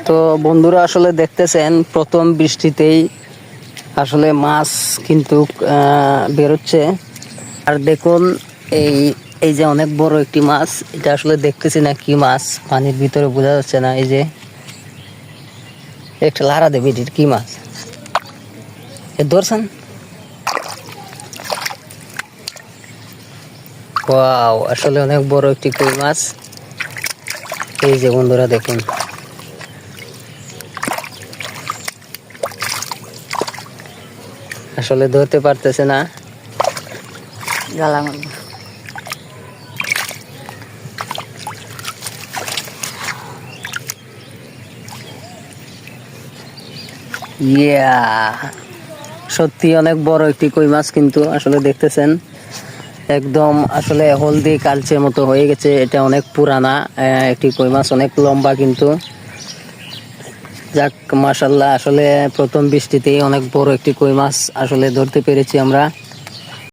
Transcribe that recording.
তো বন্ধুরা আসলে দেখতেছেন প্রথম বৃষ্টিতেই আসলে মাছ কিন্তু বেরোচ্ছে। আর দেখুন এই এই যে অনেক বড় একটি মাছ, এটা আসলে দেখতেছি না কি মাছ, পানির ভিতরে বোঝা যাচ্ছে না। এই যে একটা লারা দেবে, এটির কি মাছ এ ধরছেন? ওয়াও, আসলে অনেক বড় একটি কই মাছ। এই যে বন্ধুরা দেখুন, আসলে ধরতে পারতেছে না। ইয়া, সত্যি অনেক বড় একটি কই মাছ কিন্তু আসলে দেখতেছেন একদম আসলে হলদি কালচের মতো হয়ে গেছে। এটা অনেক পুরানা একটি কই মাছ, অনেক লম্বা কিন্তু। যাক মাশাআল্লাহ, আসলে প্রথম বৃষ্টিতেই অনেক বড় একটি কই মাছ আসলে ধরতে পেরেছি আমরা।